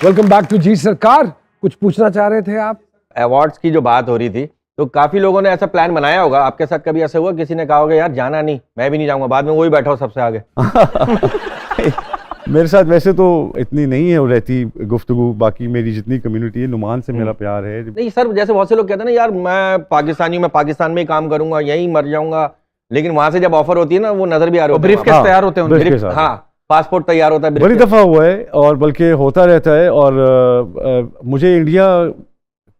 Welcome back to जी सरकार। कुछ पूछना चाह रहे थे आप? अवार्ड्स की जो बात हो रही थी, तो काफी लोगों ने ऐसा प्लान बनाया होगा। आपके साथ कभी ऐसा हुआ किसी ने कहा होगा यार जाना नहीं, मैं भी नहीं जाऊंगा, बाद में वही बैठा हो सबसे आगे? मेरे साथ वैसे तो इतनी नहीं है रहती गुफ्तगू, बाकी मेरी जितनी कम्युनिटी है, नुमान से मेरा प्यार है। नहीं सर, जैसे बहुत से लोग कहते हैं ना यार मैं पाकिस्तानी हूं, मैं पाकिस्तान में ही काम करूंगा, यहीं मर जाऊंगा, लेकिन वहां से जब ऑफर होती है ना वो नजर भी आ रहे होते हैं। ब्रीफकेस तैयार होते हैं उनके। हाँ, पासपोर्ट तैयार होता है। बड़ी दफा हुआ है और बल्कि होता रहता है। और मुझे इंडिया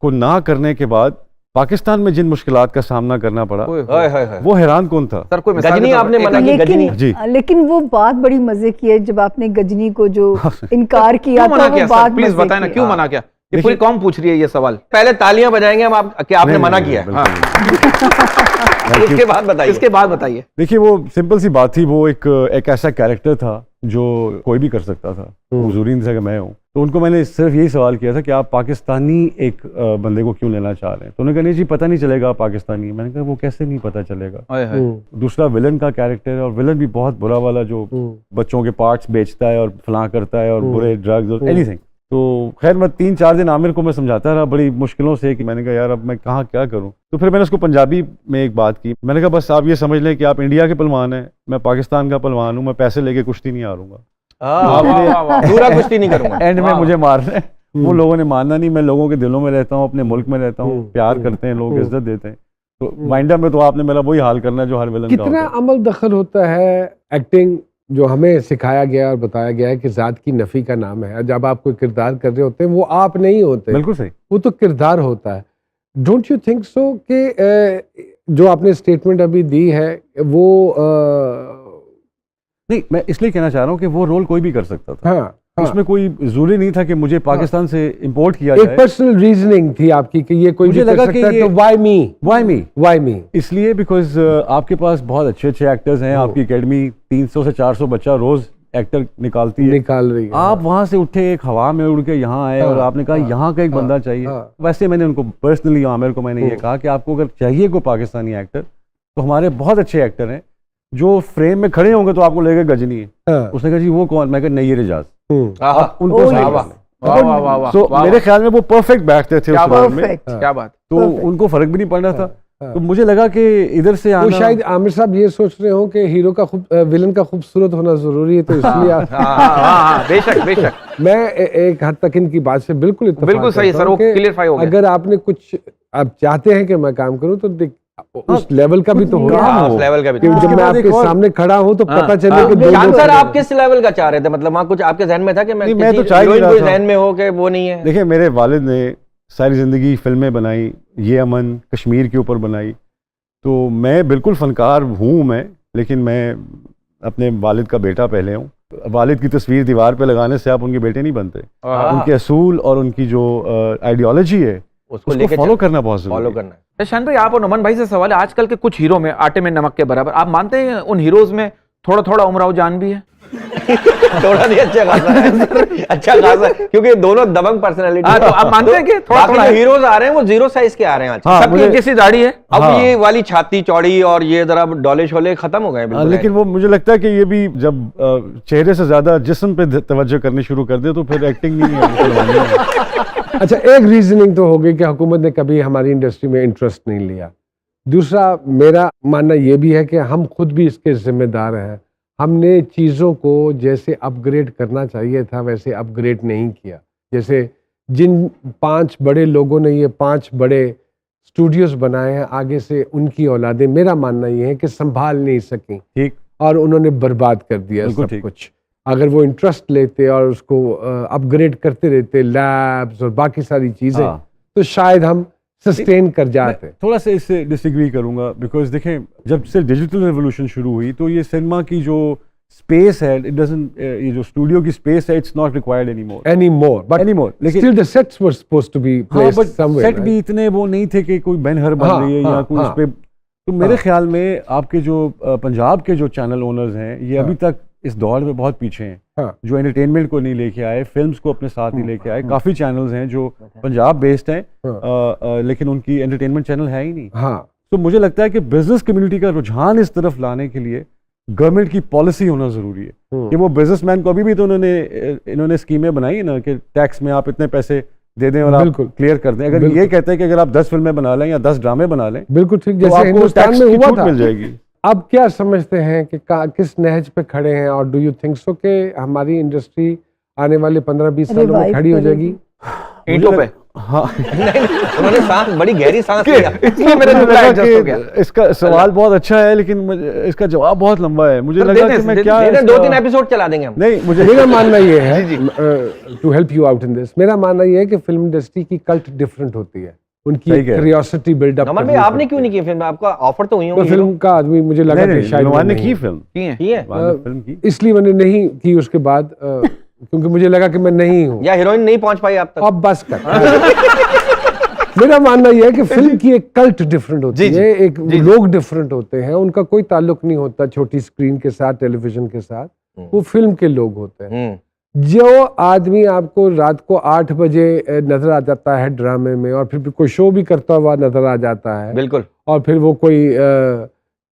को ना करने के बाद पाकिस्तान में जिन मुश्किलात का सामना करना पड़ा, वो हैरान कौन था। सर कोई मिसाल गजनी आपने मना की, गजनी जी, लेकिन वो बात बड़ी मजे की है जब आपने गजनी को जो इनकार किया क्यों मना था, किया वो बात प्लीज मजे बताएं ना, की क्यों है। मना किया? ये पूरी कौम पूछ रही है ये सवाल। पहले तालियां बजाएंगे हम आप कि आपने मना किया है। इसके बाद बताइए। इसके बाद बताइए। देखिए वो सिंपल सी बात थी। वो एक ऐसा कैरेक्टर था जो कोई भी कर सकता था, हुजूरीन से मैं हूँ। तो उनको मैंने सिर्फ यही सवाल किया था कि आप पाकिस्तानी एक बंदे को क्यों लेना चाह रहे हैं। तो उन्होंने कहा नहीं जी पता नहीं चलेगा आप पाकिस्तानी। मैंने कहा वो कैसे नहीं पता चलेगा। दूसरा विलन का कैरेक्टर है, और विलन भी बहुत बुरा वाला जो बच्चों के पार्ट्स बेचता है और फलां करता है और बुरे ड्रग्स और एनीथिंग। तो खैर मैं 3-4 दिन आमिर को मैं समझाता रहा बड़ी मुश्किलों से कि मैंने कहा यार अब मैं कहाँ क्या करूँ। तो फिर मैंने उसको पंजाबी में एक बात की। मैंने कहा बस आप ये समझ लें कि आप इंडिया के पहलवान हैं, मैं पाकिस्तान का पहलवान हूँ, मैं पैसे लेके कुश्ती नहीं हारूंगा, पूरा कुश्ती नहीं करूंगा, एंड में मुझे मारना है। वो लोगों ने मानना नहीं। मैं लोगों के दिलों में रहता हूँ, अपने मुल्क में रहता हूँ, प्यार करते हैं लोग, इज्जत देते हैं। तो वाइंड अप में तो आपने मेरा वही हाल करना है जो हर विलन का होता कितना है। अमल दखल होता है एक्टिंग, जो हमें सिखाया गया और बताया गया है कि जात की नफी का नाम है। जब आप कोई किरदार कर रहे होते हैं वो आप नहीं होते, बिल्कुल सही, वो तो किरदार होता है। डोंट यू थिंक सो कि जो आपने स्टेटमेंट अभी दी है वो नहीं मैं इसलिए कहना चाह रहा हूँ कि वो रोल कोई भी कर सकता था। हाँ, उसमें कोई जरूरी नहीं था कि मुझे पाकिस्तान से इंपोर्ट किया एक जाए। पर्सनल रीजनिंग थी आपकी कि ये कोई मुझे भी कर लगा सकता कि है, ये- तो व्हाई मी इसलिए बिकॉज आपके पास बहुत अच्छे अच्छे एक्टर्स हैं। आपकी एकेडमी 300 से 400 बच्चा रोज एक्टर निकालती है, निकाल रही है। आप वहां से उठे एक हवा में उड़ के यहाँ आए और आपने कहा यहाँ का एक बंदा चाहिए। वैसे मैंने उनको पर्सनली आमिर को मैंने ये कहा कि आपको अगर चाहिए कोई पाकिस्तानी एक्टर तो हमारे बहुत अच्छे एक्टर हैं जो फ्रेम में खड़े होंगे तो आपको लगेगा गजनी है। उसने कहा जी वो कौन? मैं कहा नैयर एजाज। आप उनको सो मेरे ख्याल में वो परफेक्ट बैठते थे उस रोल में। क्या बात। तो उनको फर्क भी नहीं पड़ना था। तो मुझे लगा कि इधर से वो आना, शायद आमिर साहब ये सोच रहे हो कि हीरो का विलन का खूबसूरत होना जरूरी है, तो इसलिए बेशक बेशक मैं एक हद तक इनकी बात से बिल्कुल इत्तेफाक बिल्कुल सही करता सर, हूं वो कि क्लियरफाई हो गया। अगर आपने कुछ आप चाहते हैं कि मैं काम करूं तो उस लेवल का भी तो होगा। उस लेवल का भी कि तो। जब मैं आपके सामने खड़ा हूं तो पता चले कि दो जान दो सर खड़े आप किस लेवल का चाह रहे थे? मतलब वहाँ कुछ आपके जहन में था कि मैं नहीं, मैं तो किसी चाह ही नहीं हीरोइन रहा कोई था। जहन में हो कि वो नहीं है? देखिए मेरे वालिद ने सारी ज़िंदगी फिल्में बनाई, ये अमन कश्मीर के ऊपर बनाई। तो मैं बिल्कुल फनकार हूँ मैं, लेकिन मैं अपने वालिद का बेटा पहले हूँ। वालिद की तस्वीर दीवार पे लगाने से आप उनके बेटे नहीं बनते। उनके असूल और उनकी जो आइडियोलॉजी है उसको लेके फॉलो करना बहुत जरूरी फॉलो है। करना है। शान भाई आप और नमन भाई से सवाल है, आजकल के कुछ हीरो में आटे में नमक के बराबर, आप मानते हैं उन हीरोज में थोड़ा थोड़ा उमराव जान भी है? थोड़ा नहीं, अच्छा खासा है, अच्छा खासा है, क्योंकि दोनों दबंग पर्सनालिटी। तो आप मानते हैं कि थोड़ा थोड़ा हीरोज आ रहे हैं वो 0 साइज के आ रहे हैं आज। हाँ, सबकी जैसी दाढ़ी है। अब ये वाली छाती चौड़ी और ये जरा डोले शोले खत्म हो गए बिल्कुल। लेकिन वो मुझे लगता है कि ये भी जब चेहरे से ज्यादा जिस्म पे तवज्जो करनी शुरू कर दे तो फिर एक्टिंग नहीं है। अच्छा, एक रीजनिंग तो हो गई कि हुकूमत ने कभी हमारी इंडस्ट्री में इंटरेस्ट नहीं लिया। दूसरा मेरा मानना ये भी है कि हम खुद भी इसके जिम्मेदार हैं। हमने चीज़ों को जैसे अपग्रेड करना चाहिए था वैसे अपग्रेड नहीं किया। जैसे जिन 5 बड़े लोगों ने ये 5 बड़े स्टूडियोज बनाए हैं, आगे से उनकी औलादें, मेरा मानना ये है कि संभाल नहीं सकी, ठीक, और उन्होंने बर्बाद कर दिया सब कुछ। अगर वो इंटरेस्ट लेते और उसको अपग्रेड करते रहते, लैब्स और बाकी सारी चीज़ें, तो शायद हम सस्टेन कर जाते। थोड़ा सा इससे डिसएग्री करूंगा, बिकॉज देखें जब से डिजिटल रेवोल्यूशन शुरू हुई तो ये सिनेमा की जो स्पेस है, इट डजंट, ये जो स्टूडियो की स्पेस है, इट्स नॉट रिक्वायर्ड एनीमोर। लेकिन still the sets were supposed to be placed somewhere. Set भी इतने वो नहीं थे कि कोई बेनहर बन रही है या कोई उस पे। तो मेरे ख्याल में आपके जो पंजाब के जो चैनल ओनर्स हैं ये अभी तक इस दौर में बहुत पीछे हैं, जो एंटरटेनमेंट को नहीं लेके आए, फिल्म्स को अपने साथ नहीं लेके आए। काफी चैनल्स हैं जो पंजाब बेस्ड हैं, लेकिन उनकी एंटरटेनमेंट चैनल है ही नहीं। तो मुझे लगता है कि बिजनेस कम्युनिटी का रुझान इस तरफ लाने के लिए गवर्नमेंट की पॉलिसी होना जरूरी है कि वो बिजनेसमैन को अभी भी तो इन्होंने स्कीमें बनाई है ना कि टैक्स में आप इतने पैसे दे दें और आप बिल्कुल। क्लियर कर दें। अगर ये कहते हैं कि अगर आप 10 फिल्में बना लें या 10 ड्रामे बना लें बिल्कुल ठीक, तो जैसे आपको हिंदुस्तान टैक्स में की हुआ छूट था। मिल जाएगी। आप क्या समझते हैं कि किस नहज पे खड़े हैं, और डू यू थिंक सो कि हमारी इंडस्ट्री आने वाले 15-20 सालों में Revive खड़ी हो करेगी। जाएगी? ईंटों पे हाँ उन्होंने सांस, बड़ी गहरी सांस लिया। इसलिए मेरा मुझे जुमला लगा एडजस्ट हो कि गया। इसका सवाल बहुत अच्छा है लेकिन इसका जवाब बहुत लंबा है। मुझे सर, लगा दे कि दें, मैं दे क्या नहीं, 2-3 इसका- एपिसोड चला देंगे हम। नहीं मुझे मेरा मानना ये है, to help you out in this, मेरा मानना ये है कि फिल्म इंडस्ट्री की कल्ट डिफरेंट होती है, उनकी सही कह रहे हैं। Curiosity buildup. नमन भाई, आपने क्यों नहीं की फिल्म? आपका ऑफर तो हुई मैं होंगी। फिल्म का आदमी, मुझे लगा नहीं कि नहीं शायद नुमान ने मैं की नहीं फिल्म की है? की है? नुमान ने फिल्म की। इसलिए मैंने नहीं की उसके बाद, क्योंकि मुझे लगा कि मैं नहीं हूँ। या हीरोइन नहीं पहुंच पाई आप तक? अब बस कर। मेरा मानना यह है कि फिल्म की एक कल्ट डिफरेंट होती है, एक लोग डिफरेंट होते हैं, उनका कोई ताल्लुक नहीं होता छोटी स्क्रीन के साथ, टेलीविजन के साथ, वो फिल्म के लोग होते हैं। जो आदमी आपको रात को 8 बजे नजर आ जाता है ड्रामे में, और फिर कोई शो भी करता हुआ नजर आ जाता है, बिल्कुल। और फिर वो कोई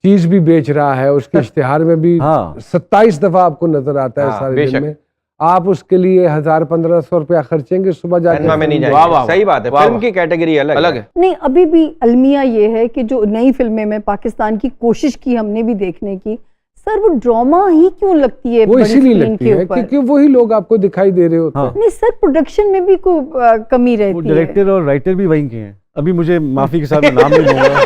चीज भी बेच रहा है, उसके इश्तिहार में भी हाँ 27 दफा आपको नजर आता है हाँ, सारे बेशक। दिन में, आप उसके लिए 1000-1500 रुपया खर्चेंगे, सुबह जाके सिनेमा में नहीं फिल्म वाह, जाएंगे। वाह, सही बात है, वाह, फिल्म वाह। की कैटेगरी अलग अलग है। नहीं, अभी भी अलमिया ये है कि जो नई फिल्में में पाकिस्तान की कोशिश की हमने भी देखने की, सर वो ड्रामा ही क्यों लगती है वो बड़ी इसीलिए स्क्रीन लगती के है ऊपर? क्योंकि वही लोग आपको दिखाई दे रहे होते हैं। हाँ नहीं सर, प्रोडक्शन में भी कोई कमी वो रहती है। डायरेक्टर और राइटर भी वहीं के हैं। अभी मुझे माफी के साथ मैं नाम नहीं लूंगा।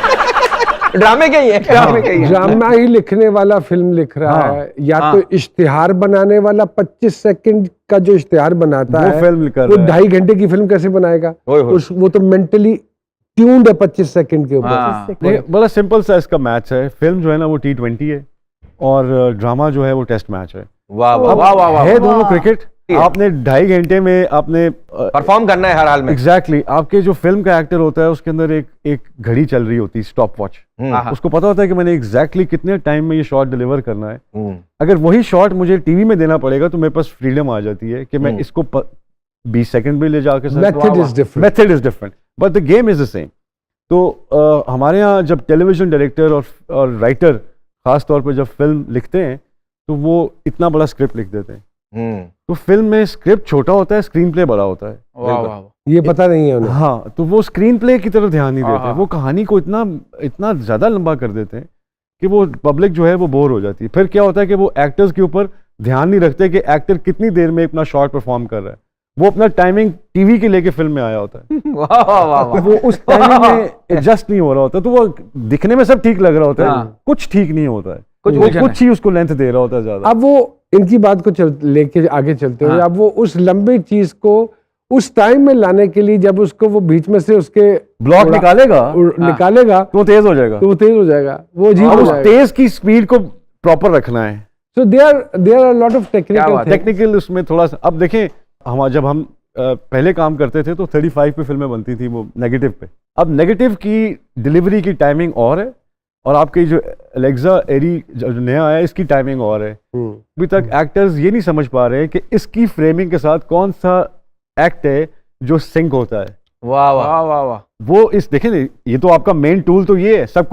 ड्रामे के ही है। ड्रामे के ही है। ड्रामा ही लिखने वाला फिल्म लिख रहा हाँ, है, या हाँ। तो इश्तिहार बनाने वाला 25 सेकंड का जो इश्तिहार बनाता वो है, फिल्म कर वो रहा है। 2.5 घंटे की फिल्म कैसे बनाएगा? ओए होए। वो तो मेंटली ट्यून्ड है 25 सेकंड के ऊपर। हाँ। नहीं बड़ा सिंपल सा इसका मैच है। फिल्म जो है ना वो T20 है और ड्रामा जो है वो टेस्ट मैच है। वाह वाह वाह वाह वाह है दोनों वाह। क्रिकेट। आपने 2.5 घंटे में आपने परफॉर्म करना है हर हाल में। एग्जैक्टली आपके जो फिल्म का एक्टर होता है उसके अंदर एक घड़ी चल रही होती है, स्टॉप वॉच। हाँ। उसको पता होता है कि मैंने एग्जैक्टली कितने टाइम में ये शॉट डिलीवर करना है। हम्म। अगर वही शॉट मुझे टीवी में देना पड़ेगा तो मेरे पास फ्रीडम आ जाती है कि मैं इसको 20 सेकंड भी ले जाके method is different. Method is different but the game is the same. तो हमारे यहाँ जब टेलीविजन डायरेक्टर और राइटर खास तौर पर जब फिल्म लिखते हैं तो वो इतना बड़ा स्क्रिप्ट लिख देते हैं। तो फिल्म में स्क्रिप्ट छोटा होता है, स्क्रीन प्ले बड़ा होता है। वाह वाह वाह। ये पता नहीं है उन्हें। हाँ, तो वो स्क्रीन प्ले की तरफ ध्यान नहीं देते, हाँ। वो कहानी को इतना ज्यादा लंबा कर देते हैं कि वो पब्लिक जो है वो बोर हो जाती है। फिर क्या होता है कि वो एक्टर्स के ऊपर ध्यान नहीं रखते कि एक्टर कितनी देर में अपना शॉट परफॉर्म कर रहा है। वो अपना टाइमिंग टीवी के लेके फिल्म में आया होता है। वाह वाह वाह तो वाह। वो उस टाइमिंग में एडजस्ट नहीं हो रहा होता, तो वो दिखने में सब ठीक लग रहा होता है, हाँ। कुछ ठीक नहीं होता है, कुछ वो उलझन कुछ ही उसको लेंथ दे रहा होता है ज्यादा। अब वो इनकी बात को लेके आगे चलते हुए, हाँ। अब वो उस लंबी चीज को उस टाइम में लाने के लिए, जब उसको वो बीच में से उसके ब्लॉक निकालेगा निकालेगा तो वो तेज हो जाएगा। तो वो तेज हो जाएगा, वो अजीब अब हो उस जाएगा। तेज की स्पीड को प्रॉपर रखना है। So there are lot of क्या टेक्निकल बात है। टेक्निकल उसमें थोड़ा सा। अब देखें जब हम पहले काम करते थे तो 35 पे फिल्में बनती थी, वो नेगेटिव पे। अब नेगेटिव की डिलीवरी की टाइमिंग और है, और आपकी जो एलेक्सा एरी जो नया आया है इसकी टाइमिंग और है। अभी तक एक्टर्स ये नहीं समझ पा रहे कि इसकी फ्रेमिंग के साथ कौन सा एक्ट है जो सिंक होता है। वाह वाह। वाह वाह वाह। वो इस देखें, ये तो आपका मेन टूल तो ये है, सब कुछ